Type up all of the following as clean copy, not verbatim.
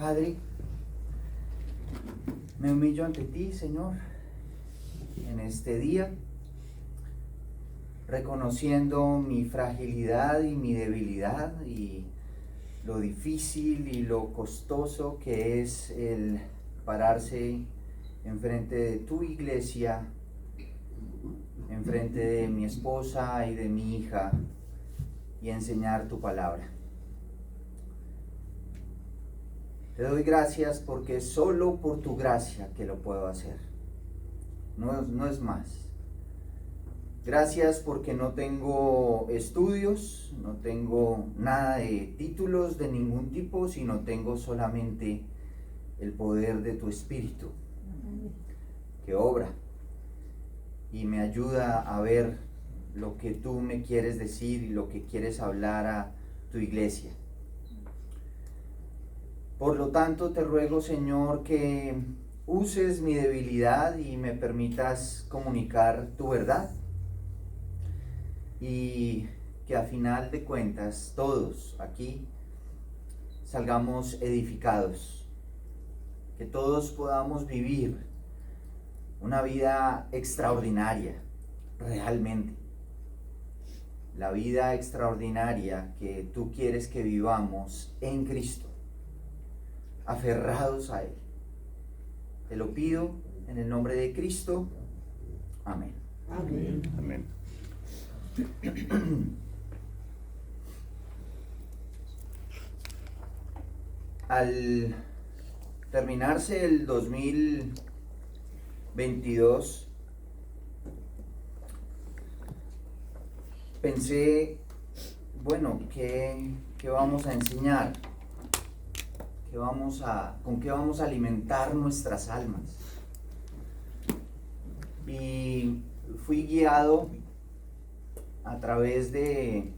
Padre, me humillo ante ti, Señor, en este día, reconociendo mi fragilidad y mi debilidad y lo difícil y lo costoso que es el pararse enfrente de tu iglesia, enfrente de mi esposa y de mi hija y enseñar tu palabra. Te doy gracias porque es solo por tu gracia que lo puedo hacer. No es más. Gracias porque no tengo estudios, no tengo nada de títulos de ningún tipo, sino tengo solamente el poder de tu Espíritu que obra y me ayuda a ver lo que tú me quieres decir y lo que quieres hablar a tu iglesia. Por lo tanto, te ruego, Señor, que uses mi debilidad y me permitas comunicar tu verdad. Y que a final de cuentas, todos aquí salgamos edificados. Que todos podamos vivir una vida extraordinaria, realmente. La vida extraordinaria que tú quieres que vivamos en Cristo, aferrados a Él. Te lo pido en el nombre de Cristo. Amén. Amén. Amén. Al terminarse el 2022, pensé, bueno, ¿qué vamos a enseñar? ¿Con qué vamos a alimentar nuestras almas? Y fui guiado a través de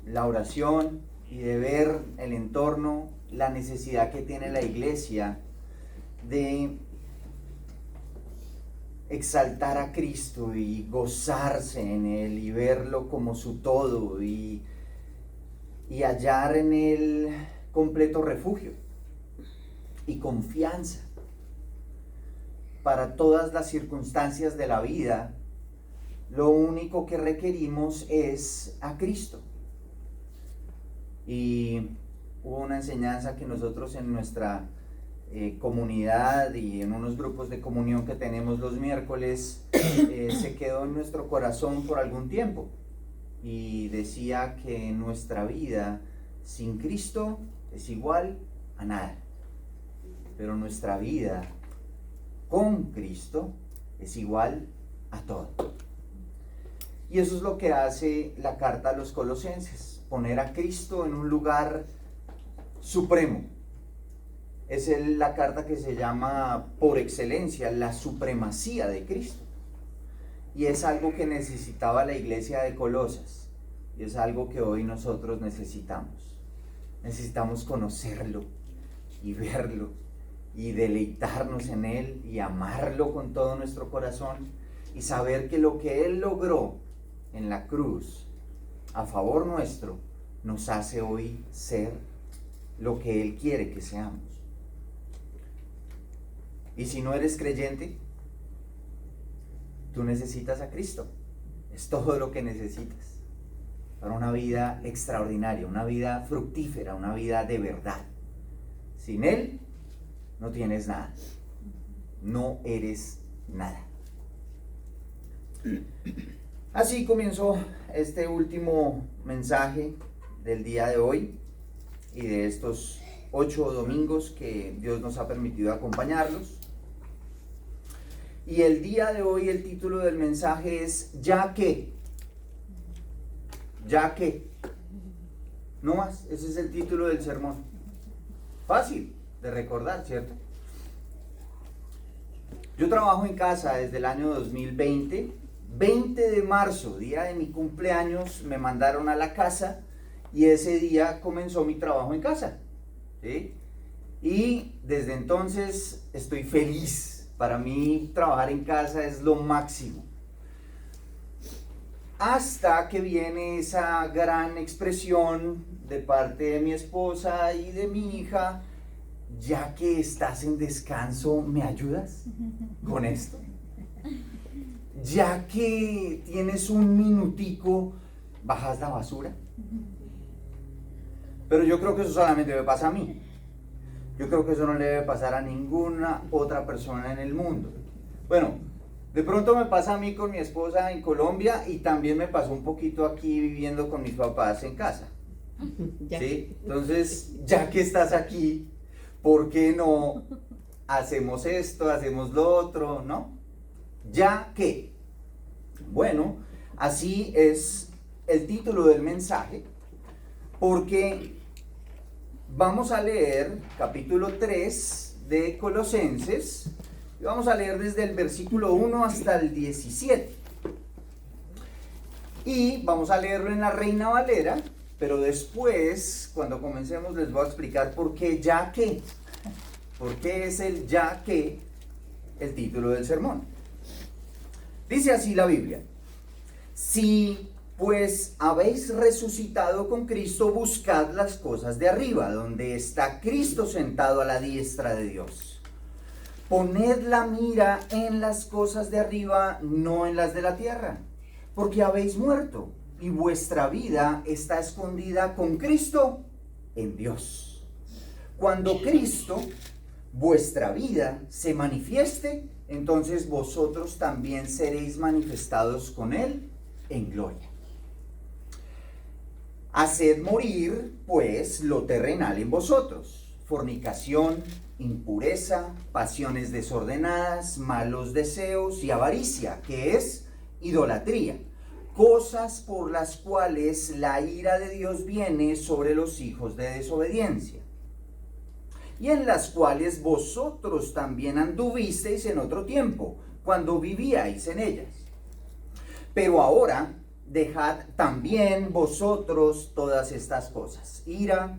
la oración y de ver el entorno, la necesidad que tiene la iglesia de exaltar a Cristo y gozarse en Él y verlo como su todo y hallar en Él completo refugio y confianza para todas las circunstancias de la vida. Lo único que requerimos es a Cristo. Y hubo una enseñanza que nosotros en nuestra comunidad y en unos grupos de comunión que tenemos los miércoles se quedó en nuestro corazón por algún tiempo y decía que nuestra vida sin Cristo es igual a nada, pero nuestra vida con Cristo es igual a todo. Y eso es lo que hace la carta a los Colosenses, poner a Cristo en un lugar supremo. Es la carta que se llama por excelencia la supremacía de Cristo. Y es algo que necesitaba la iglesia de Colosas. Y es algo que hoy nosotros necesitamos. Necesitamos conocerlo y verlo y deleitarnos en Él y amarlo con todo nuestro corazón y saber que lo que Él logró en la cruz a favor nuestro nos hace hoy ser lo que Él quiere que seamos. Y si no eres creyente, tú necesitas a Cristo. Es todo lo que necesitas para una vida extraordinaria, una vida fructífera, una vida de verdad. Sin Él no tienes nada. No eres nada. Así comenzó este último mensaje del día de hoy y de estos 8 domingos que Dios nos ha permitido acompañarlos. Y el día de hoy el título del mensaje es ¿ya qué? ¿Ya qué? No más, ese es el título del sermón. Fácil de recordar, ¿cierto? Yo trabajo en casa desde el año 2020. 20 de marzo, día de mi cumpleaños, me mandaron a la casa y ese día comenzó mi trabajo en casa, ¿sí? Y desde entonces estoy feliz. Para mí trabajar en casa es lo máximo. Hasta que viene esa gran expresión de parte de mi esposa y de mi hija ya que estás en descanso, ¿me ayudas con esto? Ya que tienes un minutico, ¿bajas la basura? Pero yo creo que eso solamente me pasa a mí. Yo creo que eso no le debe pasar a ninguna otra persona en el mundo. Bueno, de pronto me pasa a mí con mi esposa en Colombia y también me pasó un poquito aquí viviendo con mis papás en casa. ¿Sí? Entonces, ya que estás aquí, ¿por qué no hacemos esto, hacemos lo otro, no? Ya que. Bueno, así es el título del mensaje, porque vamos a leer capítulo 3 de Colosenses, y vamos a leer desde el versículo 1 hasta el 17. Y vamos a leerlo en la Reina Valera, pero después, cuando comencemos, les voy a explicar por qué ya que. ¿Por qué es el ya que el título del sermón? Dice así la Biblia: si pues habéis resucitado con Cristo, buscad las cosas de arriba, donde está Cristo sentado a la diestra de Dios. Poned la mira en las cosas de arriba, no en las de la tierra, porque habéis muerto, y vuestra vida está escondida con Cristo en Dios. Cuando Cristo, vuestra vida, se manifieste, entonces vosotros también seréis manifestados con Él en gloria. Haced morir, pues, lo terrenal en vosotros: fornicación, impureza, pasiones desordenadas, malos deseos y avaricia, que es idolatría, cosas por las cuales la ira de Dios viene sobre los hijos de desobediencia, y en las cuales vosotros también anduvisteis en otro tiempo, cuando vivíais en ellas. Pero ahora dejad también vosotros todas estas cosas: ira,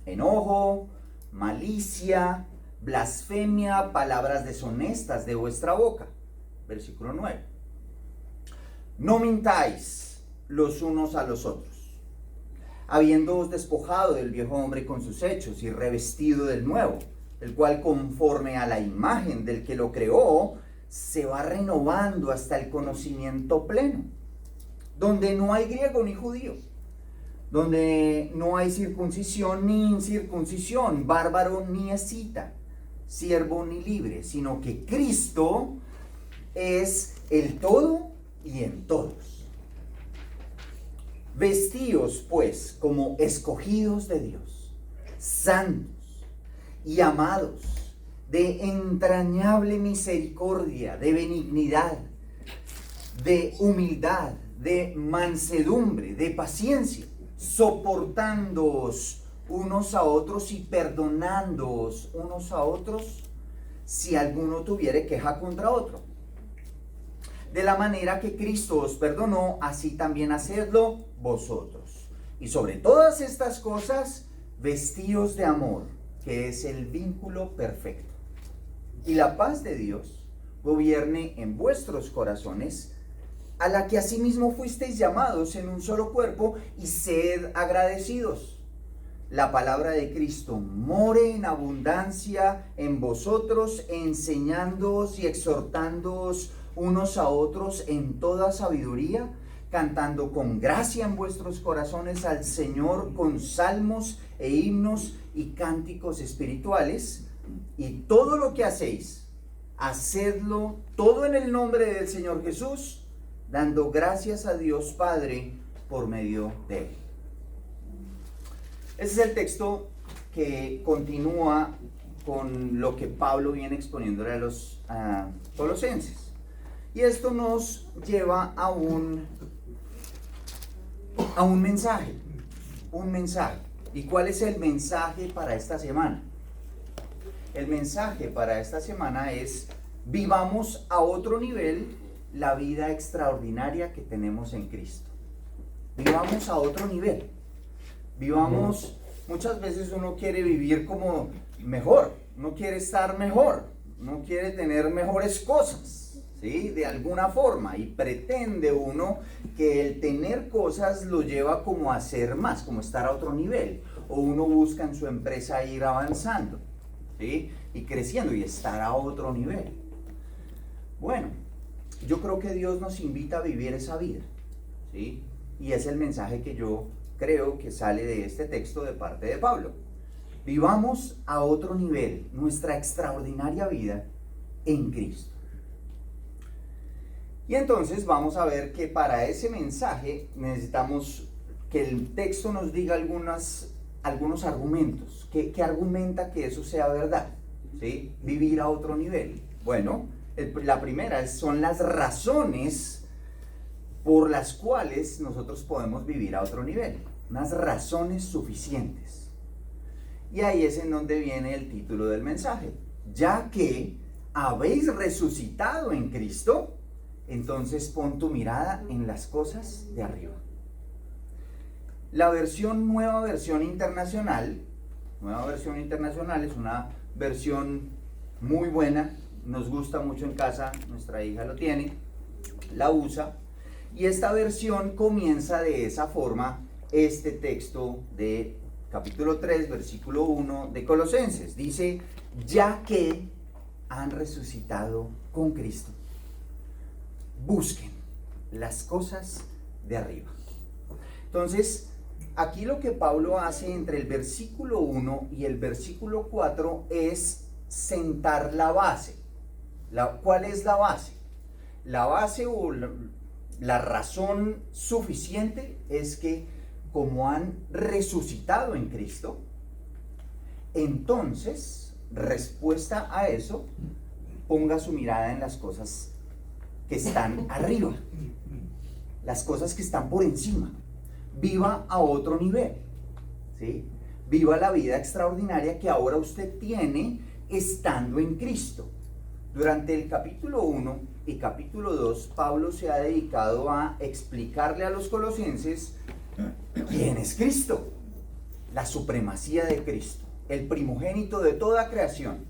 enojo, malicia, blasfemia, palabras deshonestas de vuestra boca. Versículo 9. No mintáis los unos a los otros, habiéndoos despojado del viejo hombre con sus hechos y revestido del nuevo, el cual conforme a la imagen del que lo creó, se va renovando hasta el conocimiento pleno, donde no hay griego ni judío, donde no hay circuncisión ni incircuncisión, bárbaro ni escita, siervo ni libre, sino que Cristo es el todo y en todos. Vestíos pues como escogidos de Dios, santos y amados, de entrañable misericordia, de benignidad, de humildad, de mansedumbre, de paciencia, soportándoos unos a otros y perdonándoos unos a otros si alguno tuviere queja contra otro. De la manera que Cristo os perdonó, así también hacedlo vosotros. Y sobre todas estas cosas, vestíos de amor, que es el vínculo perfecto. Y la paz de Dios gobierne en vuestros corazones, a la que asimismo fuisteis llamados en un solo cuerpo, y sed agradecidos. La palabra de Cristo more en abundancia en vosotros, enseñándoos y exhortándoos unos a otros en toda sabiduría, cantando con gracia en vuestros corazones al Señor con salmos e himnos y cánticos espirituales. Y todo lo que hacéis, hacedlo todo en el nombre del Señor Jesús, dando gracias a Dios Padre por medio de Él. Ese es el texto que continúa con lo que Pablo viene exponiéndole a los colosenses. Y esto nos lleva a un mensaje. Un mensaje. ¿Y cuál es el mensaje para esta semana? El mensaje para esta semana es: vivamos a otro nivel la vida extraordinaria que tenemos en Cristo. Vivamos a otro nivel. Vivamos, muchas veces uno quiere vivir como mejor, no quiere estar mejor, no quiere tener mejores cosas, ¿sí? De alguna forma, y pretende uno que el tener cosas lo lleva como a ser más, como estar a otro nivel. o uno busca en su empresa ir avanzando, ¿sí? Y creciendo y estar a otro nivel. Bueno, yo creo que Dios nos invita a vivir esa vida, ¿sí? Y es el mensaje que yo creo que sale de este texto de parte de Pablo. Vivamos a otro nivel nuestra extraordinaria vida en Cristo. Y entonces vamos a ver que para ese mensaje necesitamos que el texto nos diga algunos argumentos. ¿Qué argumenta que eso sea verdad? ¿Sí? Vivir a otro nivel. Bueno, la primera son las razones por las cuales nosotros podemos vivir a otro nivel. Unas razones suficientes. Y ahí es en donde viene el título del mensaje. Ya que habéis resucitado en Cristo, entonces pon tu mirada en las cosas de arriba. La nueva versión internacional es una versión muy buena, nos gusta mucho en casa, nuestra hija lo tiene, la usa, y esta versión comienza de esa forma este texto de capítulo 3, versículo 1 de Colosenses. Dice, ya que han resucitado con Cristo, busquen las cosas de arriba. Entonces, aquí lo que Pablo hace entre el versículo 1 y el versículo 4 es sentar la base. ¿Cuál es la base? La base o la razón suficiente es que como han resucitado en Cristo, entonces, respuesta a eso, ponga su mirada en las cosas que están arriba, las cosas que están por encima. Viva a otro nivel, ¿sí? Viva la vida extraordinaria que ahora usted tiene estando en Cristo. Durante el capítulo 1 y capítulo 2, Pablo se ha dedicado a explicarle a los colosenses quién es Cristo, la supremacía de Cristo, el primogénito de toda creación,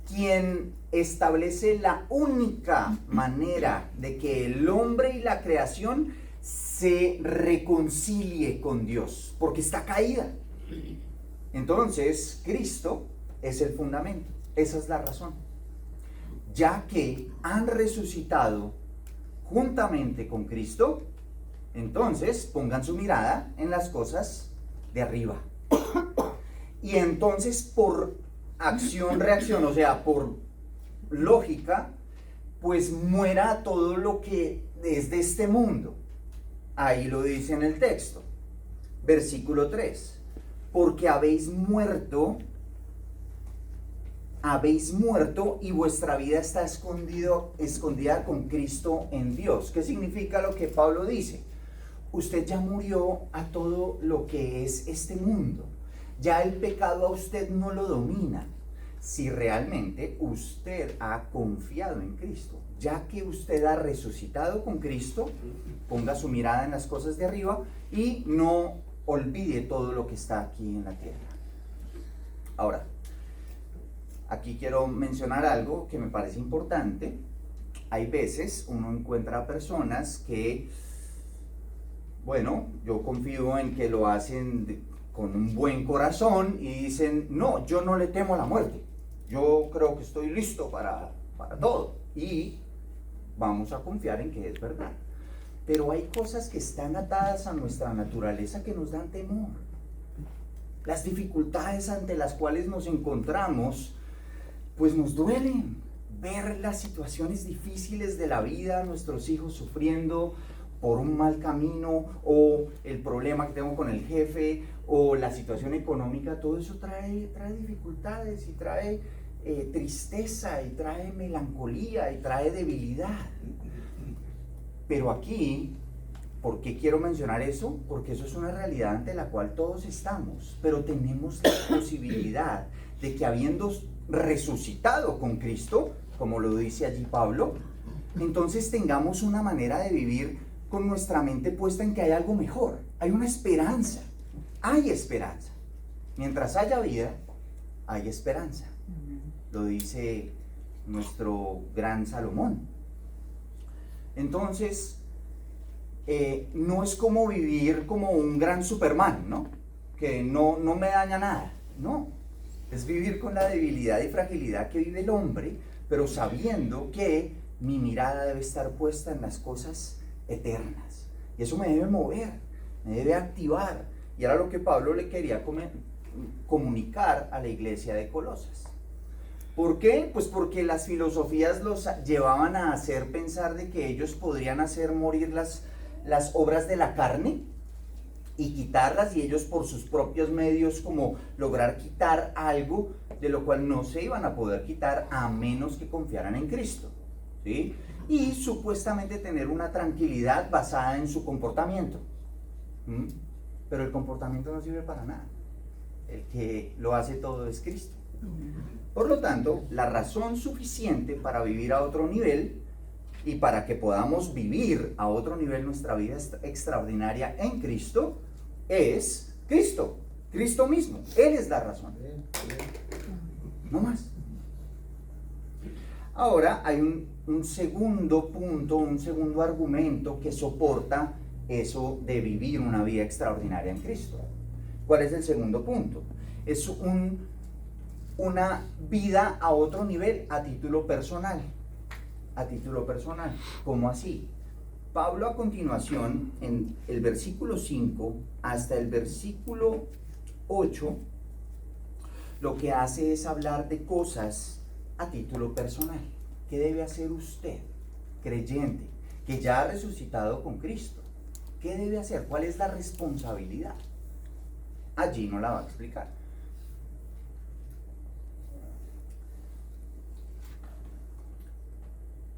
quien establece la única manera de que el hombre y la creación se reconcilie con Dios, porque está caída. Entonces, Cristo es el fundamento, esa es la razón. Ya que han resucitado juntamente con Cristo, entonces pongan su mirada en las cosas de arriba. Y entonces por acción-reacción, o sea, por lógica, pues muera todo lo que es de este mundo. Ahí lo dice en el texto. Versículo 3. Porque habéis muerto y vuestra vida está escondida con Cristo en Dios. ¿Qué significa lo que Pablo dice? Usted ya murió a todo lo que es este mundo. Ya el pecado a usted no lo domina. Si realmente usted ha confiado en Cristo, ya que usted ha resucitado con Cristo, ponga su mirada en las cosas de arriba y no olvide todo lo que está aquí en la tierra. Ahora, aquí quiero mencionar algo que me parece importante. Hay veces uno encuentra personas que, bueno, yo confío en que lo hacen con un buen corazón y dicen, no, yo no le temo a la muerte. Yo creo que estoy listo para todo. Y vamos a confiar en que es verdad. Pero hay cosas que están atadas a nuestra naturaleza que nos dan temor. Las dificultades ante las cuales nos encontramos, pues nos duelen. Ver las situaciones difíciles de la vida, nuestros hijos sufriendo por un mal camino, o el problema que tengo con el jefe, o la situación económica, todo eso trae dificultades y trae tristeza y trae melancolía y trae debilidad. Pero aquí, ¿por qué quiero mencionar eso? Porque eso es una realidad ante la cual todos estamos, pero tenemos la posibilidad de que habiendo resucitado con Cristo, como lo dice allí Pablo, entonces tengamos una manera de vivir con nuestra mente puesta en que hay algo mejor, hay una esperanza, hay esperanza. Mientras haya vida, hay esperanza. Lo dice nuestro gran Salomón. Entonces, no es como vivir como un gran Superman, ¿no? que no me daña nada. No, es vivir con la debilidad y fragilidad que vive el hombre, pero sabiendo que mi mirada debe estar puesta en las cosas eternas. Y eso me debe mover, me debe activar. Y era lo que Pablo le quería comunicar a la iglesia de Colosas. ¿Por qué? Pues porque las filosofías los llevaban a hacer pensar de que ellos podrían hacer morir las obras de la carne y quitarlas, y ellos por sus propios medios como lograr quitar algo de lo cual no se iban a poder quitar a menos que confiaran en Cristo, ¿sí? Y supuestamente tener una tranquilidad basada en su comportamiento. Pero el comportamiento no sirve para nada. El que lo hace todo es Cristo. Por lo tanto, la razón suficiente para vivir a otro nivel y para que podamos vivir a otro nivel nuestra vida extraordinaria en Cristo es Cristo, Cristo mismo. Él es la razón. No más. Ahora hay un segundo punto, un segundo argumento que soporta eso de vivir una vida extraordinaria en Cristo. ¿Cuál es el segundo punto? Es una vida a otro nivel a título personal. A título personal. ¿Cómo así? Pablo a continuación, en el versículo 5 hasta el versículo 8, lo que hace es hablar de cosas a título personal. ¿Qué debe hacer usted, creyente, que ya ha resucitado con Cristo? ¿Qué debe hacer? ¿Cuál es la responsabilidad? Allí no la va a explicar.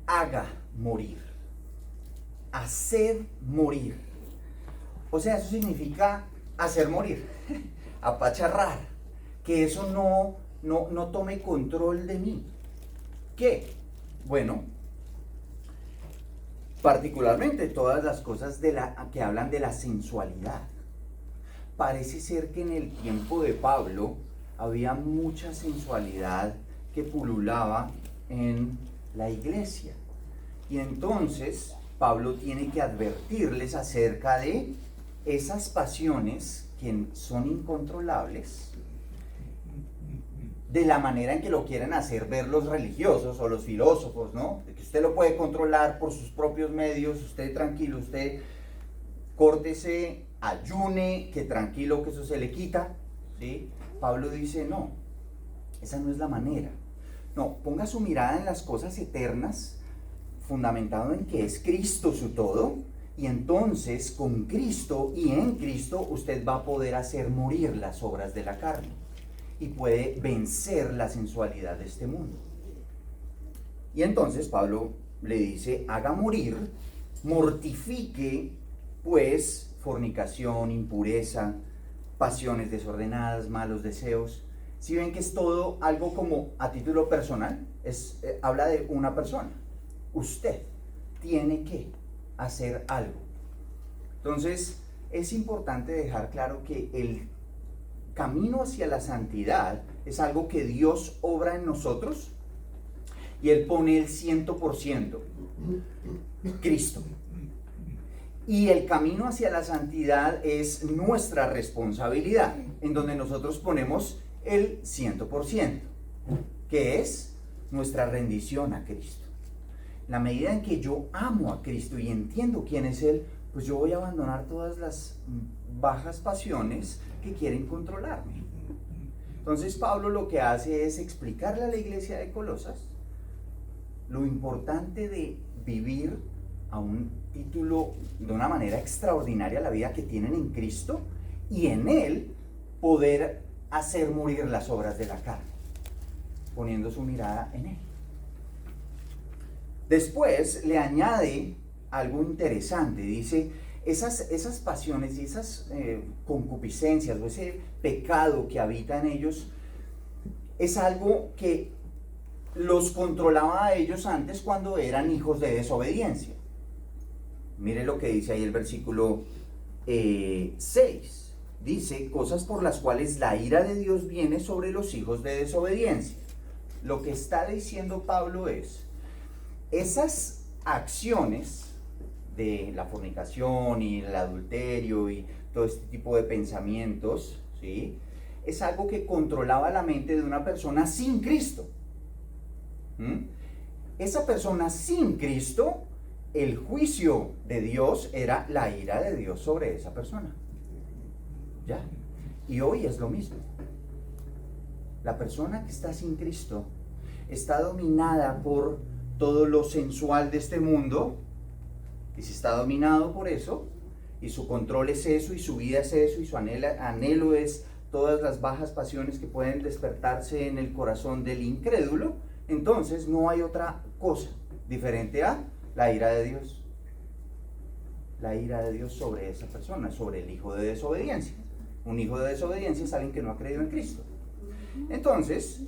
Haga morir. Hacer morir. O sea, eso significa hacer morir, apacharrar, que eso no tome control de mí. ¿Qué? Bueno, particularmente todas las cosas que hablan de la sensualidad. Parece ser que en el tiempo de Pablo había mucha sensualidad que pululaba en la iglesia. Y entonces Pablo tiene que advertirles acerca de esas pasiones que son incontrolables, de la manera en que lo quieren hacer ver los religiosos o los filósofos, ¿no? De que usted lo puede controlar por sus propios medios, usted tranquilo, usted córtese, ayune, que tranquilo, que eso se le quita, ¿sí? Pablo dice, no, esa no es la manera. No, ponga su mirada en las cosas eternas, fundamentado en que es Cristo su todo, y entonces con Cristo y en Cristo usted va a poder hacer morir las obras de la carne y puede vencer la sensualidad de este mundo. Y entonces Pablo le dice, haga morir, mortifique pues fornicación, impureza, pasiones desordenadas, malos deseos. Si ven que es todo algo como a título personal, habla de una persona. Usted tiene que hacer algo. Entonces, es importante dejar claro que el camino hacia la santidad es algo que Dios obra en nosotros y Él pone el 100%, Cristo. Y el camino hacia la santidad es nuestra responsabilidad, en donde nosotros ponemos el 100%, que es nuestra rendición a Cristo. La medida en que yo amo a Cristo y entiendo quién es Él, pues yo voy a abandonar todas las bajas pasiones que quieren controlarme. Entonces Pablo lo que hace es explicarle a la iglesia de Colosas lo importante de vivir a un título, de una manera extraordinaria, la vida que tienen en Cristo, y en Él poder hacer morir las obras de la carne, poniendo su mirada en Él. Después le añade algo interesante, dice, esas pasiones y esas concupiscencias o ese pecado que habita en ellos es algo que los controlaba a ellos antes cuando eran hijos de desobediencia. Mire lo que dice ahí el versículo 6. Dice, cosas por las cuales la ira de Dios viene sobre los hijos de desobediencia. Lo que está diciendo Pablo es, esas acciones de la fornicación y el adulterio y todo este tipo de pensamientos, ¿sí? Es algo que controlaba la mente de una persona sin Cristo. Esa persona sin Cristo, el juicio de Dios era la ira de Dios sobre esa persona. ¿Ya? Y hoy es lo mismo. La persona que está sin Cristo está dominada por todo lo sensual de este mundo, y si está dominado por eso, y su control es eso, y su vida es eso, y su anhelo es todas las bajas pasiones que pueden despertarse en el corazón del incrédulo, entonces no hay otra cosa diferente a la ira de Dios. La ira de Dios sobre esa persona, sobre el hijo de desobediencia. Un hijo de desobediencia es alguien que no ha creído en Cristo. Entonces,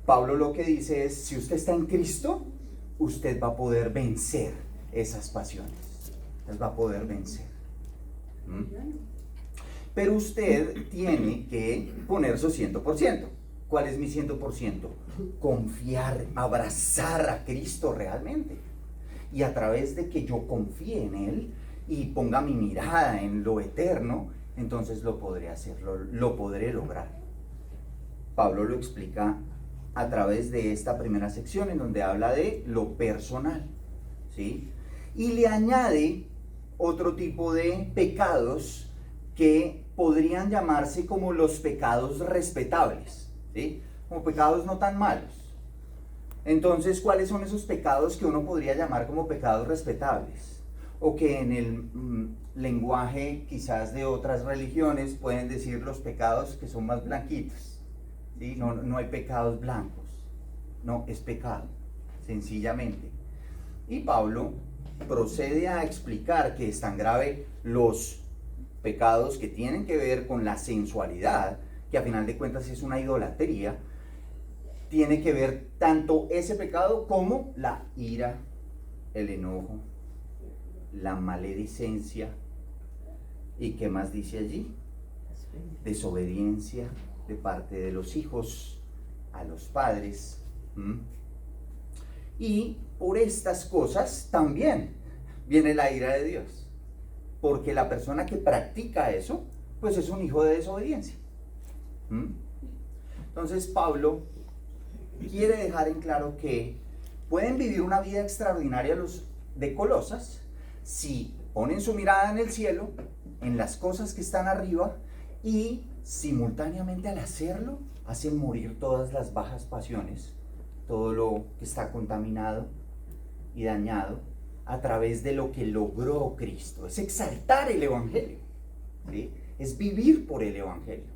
Pablo lo que dice es, si usted está en Cristo, usted va a poder vencer esas pasiones. Usted va a poder vencer. Pero usted tiene que poner su 100%. ¿Cuál es mi 100%? Confiar, abrazar a Cristo realmente. Y a través de que yo confíe en Él y ponga mi mirada en lo eterno, entonces lo podré hacer, lo podré lograr. Pablo lo explica a través de esta primera sección en donde habla de lo personal, ¿sí? Y le añade otro tipo de pecados que podrían llamarse como los pecados respetables, ¿sí? Como pecados no tan malos. Entonces, ¿cuáles son esos pecados que uno podría llamar como pecados respetables? O que en el lenguaje quizás de otras religiones pueden decir los pecados que son más blanquitos, ¿sí? No hay pecados blancos, no, es pecado, sencillamente. Y Pablo procede a explicar que es tan grave los pecados que tienen que ver con la sensualidad, que a final de cuentas es una idolatría. Tiene que ver tanto ese pecado como la ira, el enojo, la maledicencia. ¿Y qué más dice allí? Desobediencia de parte de los hijos a los padres. Y por estas cosas también viene la ira de Dios. Porque la persona que practica eso, pues es un hijo de desobediencia. Entonces Pablo quiere dejar en claro que pueden vivir una vida extraordinaria los de Colosas si ponen su mirada en el cielo, en las cosas que están arriba, y simultáneamente al hacerlo hacen morir todas las bajas pasiones, todo lo que está contaminado y dañado a través de lo que logró Cristo. Es exaltar el Evangelio, ¿sí? Es vivir por el Evangelio.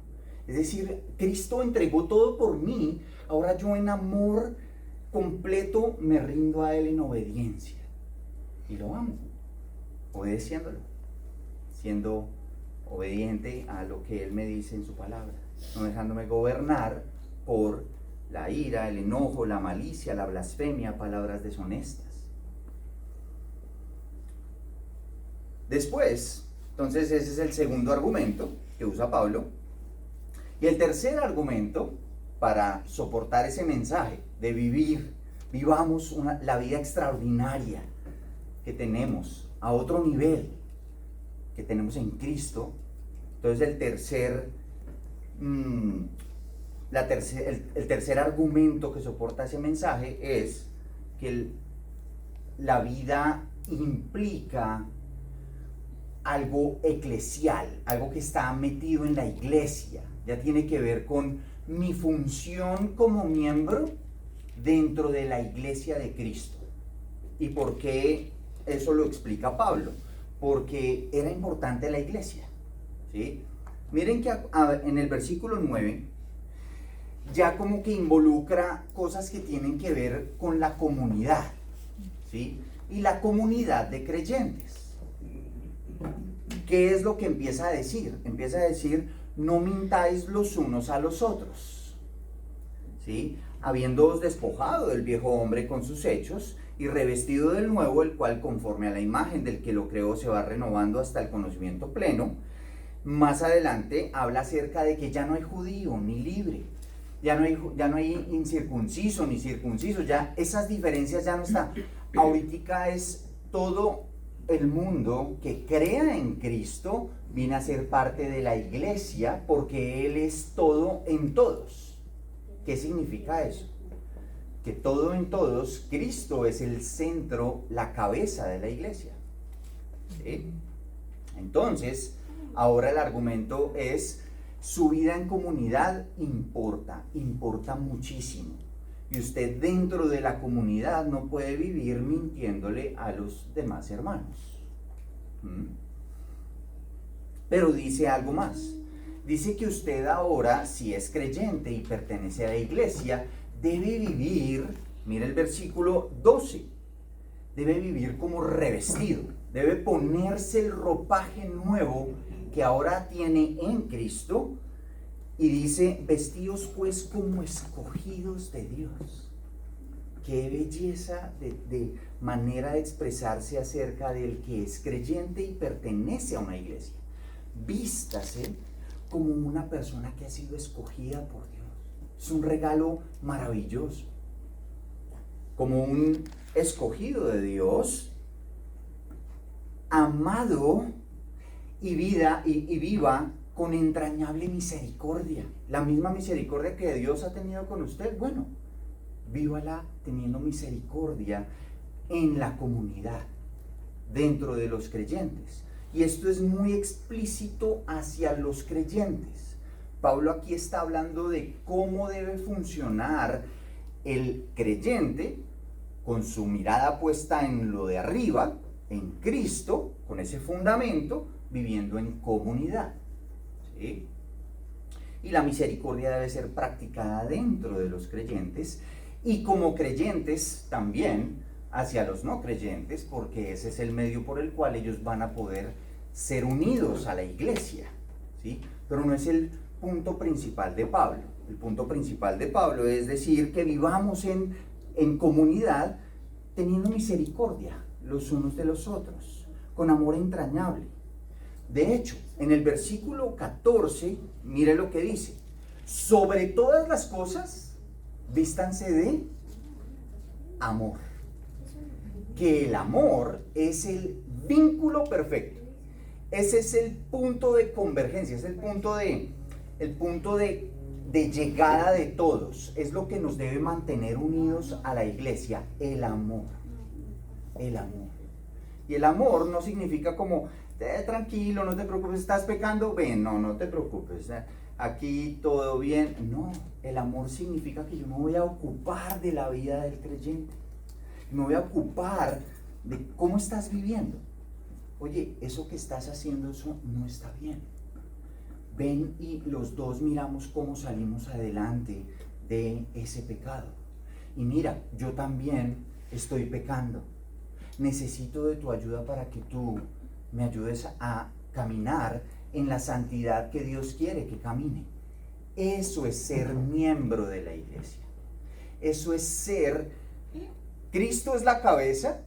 Es decir, Cristo entregó todo por mí, ahora yo en amor completo me rindo a Él en obediencia. Y lo amo, obedeciéndolo, siendo obediente a lo que Él me dice en su palabra, no dejándome gobernar por la ira, el enojo, la malicia, la blasfemia, palabras deshonestas. Después, entonces ese es el segundo argumento que usa Pablo. Y el tercer argumento para soportar ese mensaje de vivamos la vida extraordinaria que tenemos a otro nivel que tenemos en Cristo. Entonces el tercer argumento que soporta ese mensaje es que la vida implica algo eclesial, algo que está metido en la iglesia. Ya tiene que ver con mi función como miembro dentro de la iglesia de Cristo. ¿Y por qué eso lo explica Pablo? Porque era importante la iglesia, ¿sí? Miren que en el versículo 9 ya como que involucra cosas que tienen que ver con la comunidad, ¿sí? Y la comunidad de creyentes. ¿Qué es lo que empieza a decir? Empieza a decir, no mintáis los unos a los otros, ¿sí? Habiéndoos despojado del viejo hombre con sus hechos y revestido del nuevo, el cual conforme a la imagen del que lo creó se va renovando hasta el conocimiento pleno. Más adelante habla acerca de que ya no hay judío ni libre, ya no hay incircunciso ni circunciso, ya esas diferencias ya no están. Ahorita es todo el mundo que crea en Cristo viene a ser parte de la iglesia porque Él es todo en todos. ¿Qué significa eso? Que todo en todos, Cristo es el centro, la cabeza de la iglesia. ¿Sí? Entonces, ahora el argumento es, su vida en comunidad importa muchísimo. Y usted dentro de la comunidad no puede vivir mintiéndole a los demás hermanos. Pero dice algo más. Dice que usted ahora, si es creyente y pertenece a la iglesia, debe vivir, mira el versículo 12, debe vivir como revestido, debe ponerse el ropaje nuevo que ahora tiene en Cristo, y dice, vestidos pues como escogidos de Dios. Qué belleza de manera de expresarse acerca del que es creyente y pertenece a una iglesia. Vístase como una persona que ha sido escogida por Dios. Es un regalo maravilloso. Como un escogido de Dios, amado y viva con entrañable misericordia. La misma misericordia que Dios ha tenido con usted, bueno, vívala teniendo misericordia en la comunidad, dentro de los creyentes. Y esto es muy explícito hacia los creyentes. Pablo aquí está hablando de cómo debe funcionar el creyente con su mirada puesta en lo de arriba, en Cristo, con ese fundamento, viviendo en comunidad. ¿Sí? Y la misericordia debe ser practicada dentro de los creyentes y como creyentes también hacia los no creyentes, porque ese es el medio por el cual ellos van a poder ser unidos a la iglesia, ¿sí? Pero no es el punto principal de Pablo. El punto principal de Pablo es decir que vivamos en comunidad teniendo misericordia los unos de los otros, con amor entrañable. De hecho, en el versículo 14, mire lo que dice: sobre todas las cosas, vístanse de amor. Que el amor es el vínculo perfecto. Ese es el punto de convergencia, es el punto de llegada de todos. Es lo que nos debe mantener unidos a la iglesia, el amor. El amor. Y el amor no significa como, tranquilo, no te preocupes, estás pecando, ven, no te preocupes, aquí todo bien. No, el amor significa que yo me voy a ocupar de la vida del creyente. Me voy a ocupar de cómo estás viviendo. Oye, eso que estás haciendo, eso no está bien. Ven y los dos miramos cómo salimos adelante de ese pecado. Y mira, yo también estoy pecando. Necesito de tu ayuda para que tú me ayudes a caminar en la santidad que Dios quiere que camine. Eso es ser miembro de la iglesia. Eso es ser... Cristo es la cabeza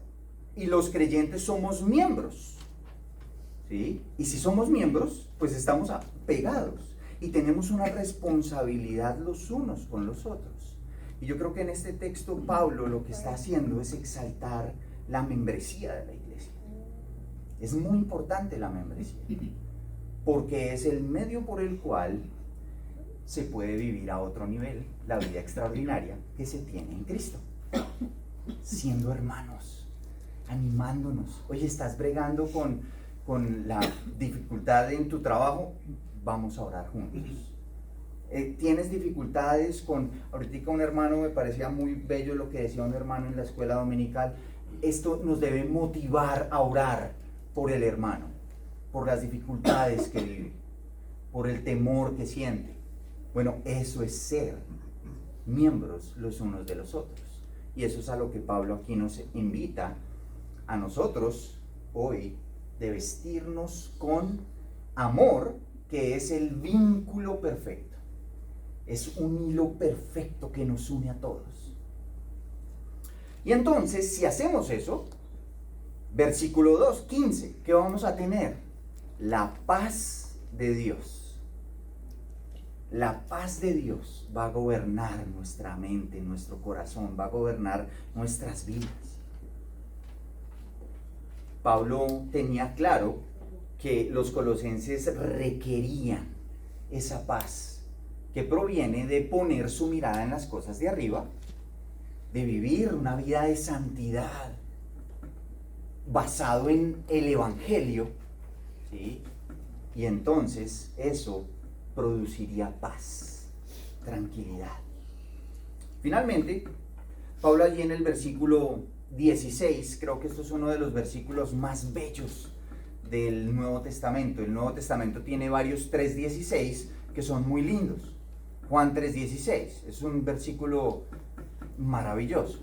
y los creyentes somos miembros. ¿Sí? Y si somos miembros, pues estamos pegados y tenemos una responsabilidad los unos con los otros. Y yo creo que en este texto Pablo lo que está haciendo es exaltar la membresía de la iglesia. Es muy importante la membresía, porque es el medio por el cual se puede vivir a otro nivel la vida extraordinaria que se tiene en Cristo. Siendo hermanos, animándonos. Oye, estás bregando con la dificultad en tu trabajo, vamos a orar juntos. Tienes dificultades con, ahorita un hermano, me parecía muy bello lo que decía un hermano en la escuela dominical. Esto nos debe motivar a orar por el hermano, por las dificultades que vive, por el temor que siente. Bueno, eso es ser miembros los unos de los otros. Y eso es a lo que Pablo aquí nos invita a nosotros hoy, de vestirnos con amor, que es el vínculo perfecto. Es un hilo perfecto que nos une a todos. Y entonces, si hacemos eso, versículo 2, 15, ¿qué vamos a tener? La paz de Dios. La paz de Dios va a gobernar nuestra mente, nuestro corazón, va a gobernar nuestras vidas. Pablo tenía claro que los colosenses requerían esa paz que proviene de poner su mirada en las cosas de arriba, de vivir una vida de santidad basado en el Evangelio, ¿sí? Y entonces eso produciría paz, tranquilidad. Finalmente, Pablo allí en el versículo 16, creo que esto es uno de los versículos más bellos del Nuevo Testamento. El Nuevo Testamento tiene varios 3:16 que son muy lindos. Juan 3:16 es un versículo maravilloso.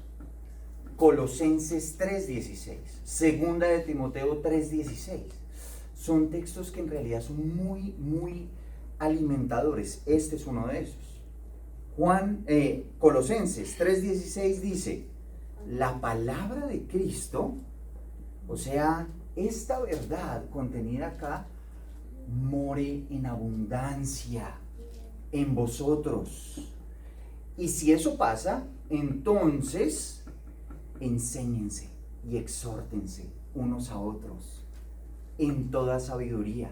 Colosenses 3:16, Segunda de Timoteo 3:16. Son textos que en realidad son muy, muy alimentadores. Este es uno de esos. Colosenses 3:16 dice: la palabra de Cristo, o sea, esta verdad contenida acá, more en abundancia en vosotros. Y si eso pasa, entonces enséñense y exhórtense unos a otros en toda sabiduría,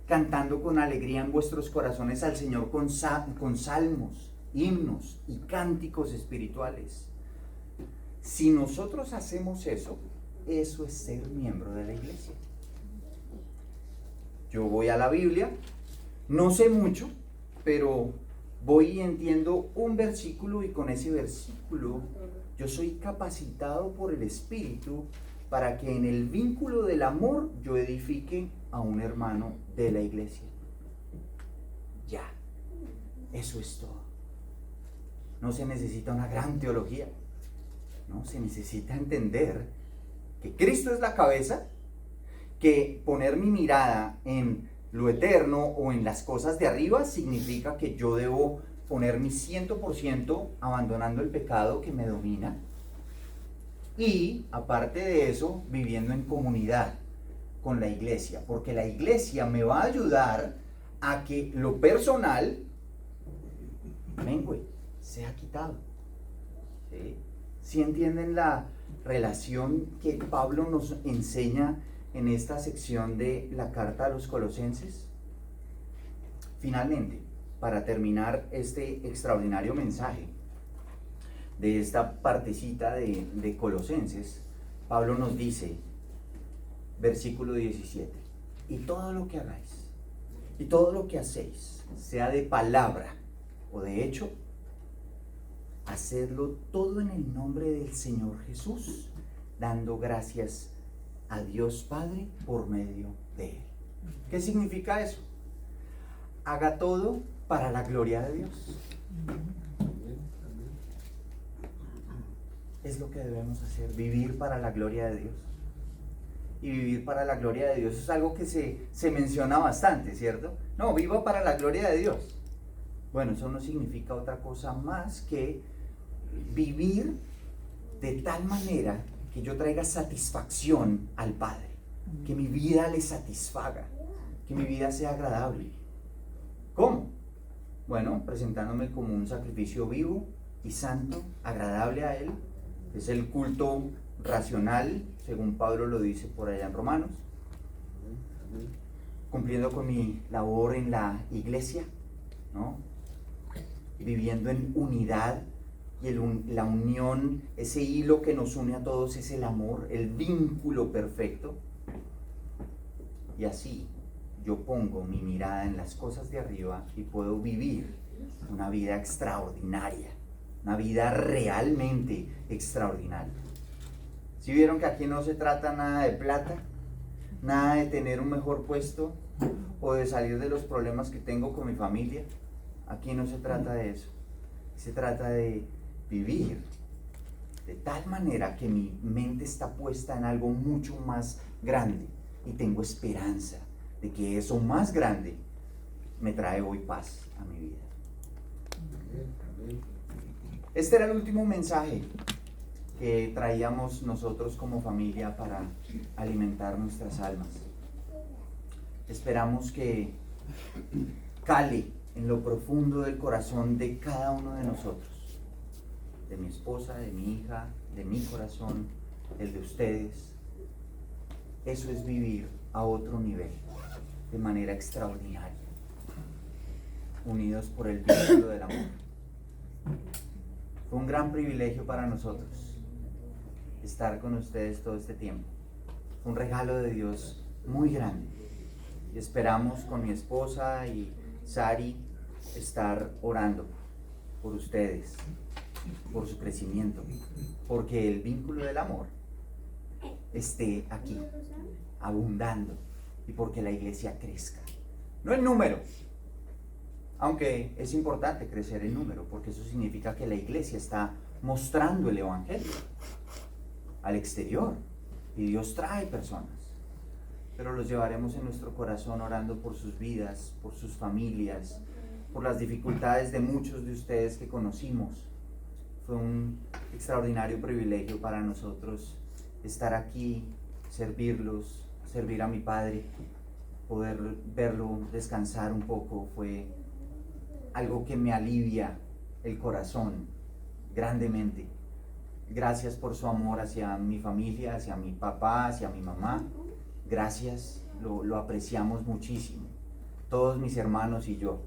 cantando con alegría en vuestros corazones al Señor con salmos, himnos y cánticos espirituales. Si nosotros hacemos eso, eso es ser miembro de la iglesia. Yo voy a la Biblia, no sé mucho, pero voy y entiendo un versículo, y con ese versículo yo soy capacitado por el Espíritu para que en el vínculo del amor yo edifique a un hermano de la iglesia. Ya, eso es todo. No se necesita una gran teología, no, se necesita entender que Cristo es la cabeza, que poner mi mirada en lo eterno o en las cosas de arriba significa que yo debo poner mi 100% abandonando el pecado que me domina, y aparte de eso viviendo en comunidad con la iglesia, porque la iglesia me va a ayudar a que lo personal mengue, sea quitado. ¿Sí? ¿Sí entienden la relación que Pablo nos enseña en esta sección de la carta a los Colosenses? Finalmente, para terminar este extraordinario mensaje de esta partecita de Colosenses, Pablo nos dice, versículo 17: y todo lo que hagáis y todo lo que hacéis, sea de palabra o de hecho, hacedlo todo en el nombre del Señor Jesús, dando gracias a Dios Padre por medio de Él. ¿Qué significa eso? Haga todo para la gloria de Dios. Es lo que debemos hacer, vivir para la gloria de Dios. Y vivir para la gloria de Dios es algo que se menciona bastante, ¿cierto? No, viva para la gloria de Dios. Bueno, eso no significa otra cosa más que vivir de tal manera que yo traiga satisfacción al Padre, que mi vida le satisfaga, que mi vida sea agradable. ¿Cómo? Bueno, presentándome como un sacrificio vivo y santo, agradable a Él. Es el culto racional, según Pablo lo dice por allá en Romanos. Cumpliendo con mi labor en la iglesia, ¿no? Viviendo en unidad, y la unión, ese hilo que nos une a todos es el amor, el vínculo perfecto. Y así yo pongo mi mirada en las cosas de arriba y puedo vivir una vida extraordinaria, una vida realmente extraordinaria. ¿Sí vieron que aquí no se trata nada de plata, nada de tener un mejor puesto o de salir de los problemas que tengo con mi familia? Aquí no se trata de eso. Se trata de vivir de tal manera que mi mente está puesta en algo mucho más grande y tengo esperanza de que eso más grande me trae hoy paz a mi vida. Este era el último mensaje que traíamos nosotros como familia para alimentar nuestras almas. Esperamos que cale en lo profundo del corazón de cada uno de nosotros, de mi esposa, de mi hija, de mi corazón, el de ustedes. Eso es vivir a otro nivel, de manera extraordinaria, unidos por el vínculo del amor. Fue un gran privilegio para nosotros estar con ustedes todo este tiempo. Fue un regalo de Dios muy grande. Y esperamos con mi esposa y Sari estar orando por ustedes, por su crecimiento, porque el vínculo del amor esté aquí, abundando, y porque la iglesia crezca. No en número, aunque es importante crecer en número, porque eso significa que la iglesia está mostrando el evangelio al exterior, y Dios trae personas, pero los llevaremos en nuestro corazón orando por sus vidas, por sus familias, por las dificultades de muchos de ustedes que conocimos. Fue un extraordinario privilegio para nosotros estar aquí, servirlos, servir a mi padre, poder verlo descansar un poco, fue algo que me alivia el corazón grandemente. Gracias por su amor hacia mi familia, hacia mi papá, hacia mi mamá. Gracias, lo apreciamos muchísimo, todos mis hermanos y yo.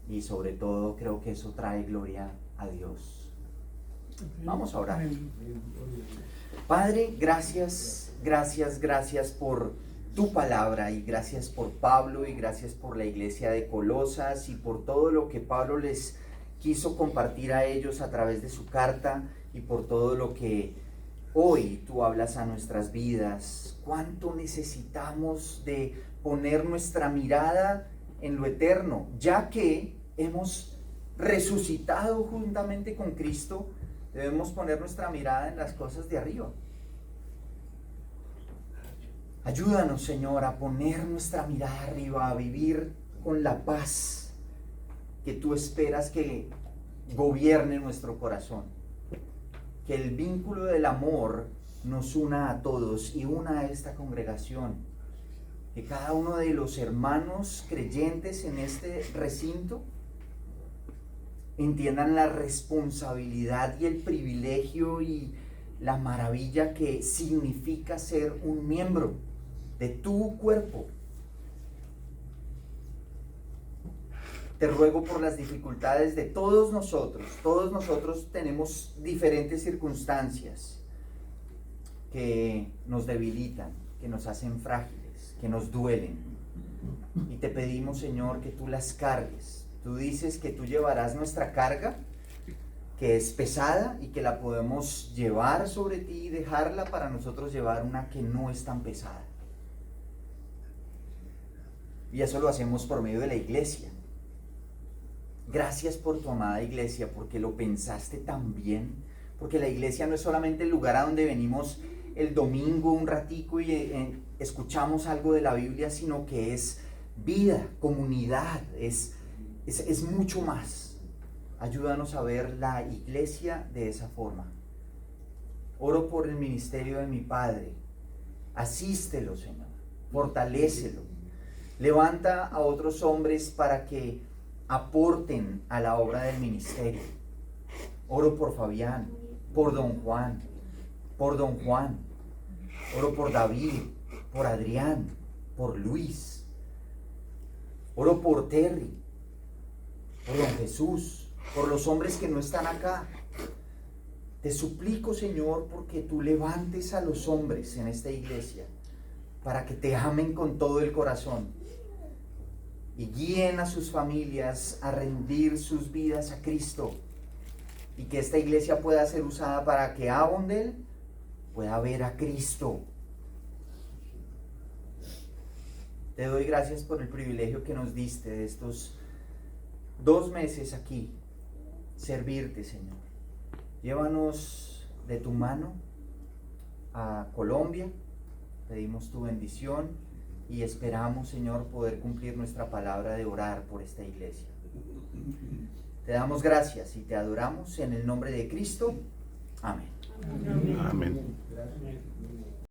Y sobre todo creo que eso trae gloria a Dios. Vamos a orar. Padre, gracias, gracias, gracias por tu palabra, y gracias por Pablo, y gracias por la iglesia de Colosas, y por todo lo que Pablo les quiso compartir a ellos a través de su carta, y por todo lo que hoy tú hablas a nuestras vidas. Cuánto necesitamos de poner nuestra mirada en lo eterno, ya que hemos resucitado juntamente con Cristo. Debemos poner nuestra mirada en las cosas de arriba. Ayúdanos, Señor, a poner nuestra mirada arriba, a vivir con la paz que tú esperas que gobierne nuestro corazón. Que el vínculo del amor nos una a todos y una a esta congregación. Que cada uno de los hermanos creyentes en este recinto entiendan la responsabilidad y el privilegio y la maravilla que significa ser un miembro de tu cuerpo. Te ruego por las dificultades de todos nosotros tenemos diferentes circunstancias que nos debilitan, que nos hacen frágiles, que nos duelen. Y te pedimos, Señor, que tú las cargues. Tú dices que tú llevarás nuestra carga, que es pesada y que la podemos llevar sobre ti y dejarla para nosotros llevar una que no es tan pesada. Y eso lo hacemos por medio de la iglesia. Gracias por tu amada iglesia, porque lo pensaste tan bien, porque la iglesia no es solamente el lugar a donde venimos el domingo un ratico y escuchamos algo de la Biblia, sino que es vida, comunidad, es mucho más. Ayúdanos a ver la iglesia de esa forma. Oro por el ministerio de mi padre. Asístelo, Señor. Fortalécelo. Levanta a otros hombres para que aporten a la obra del ministerio. Oro por Fabián, por don Juan, oro por David, por Adrián, por Luis. Oro por Terry, por don Jesús, por los hombres que no están acá. Te suplico, Señor, porque tú levantes a los hombres en esta iglesia para que te amen con todo el corazón y guíen a sus familias a rendir sus vidas a Cristo, y que esta iglesia pueda ser usada para que Avondale pueda ver a Cristo. Te doy gracias por el privilegio que nos diste de estos 2 meses aquí, servirte, Señor. Llévanos de tu mano a Colombia, pedimos tu bendición y esperamos, Señor, poder cumplir nuestra palabra de orar por esta iglesia. Te damos gracias y te adoramos en el nombre de Cristo. Amén. Amén.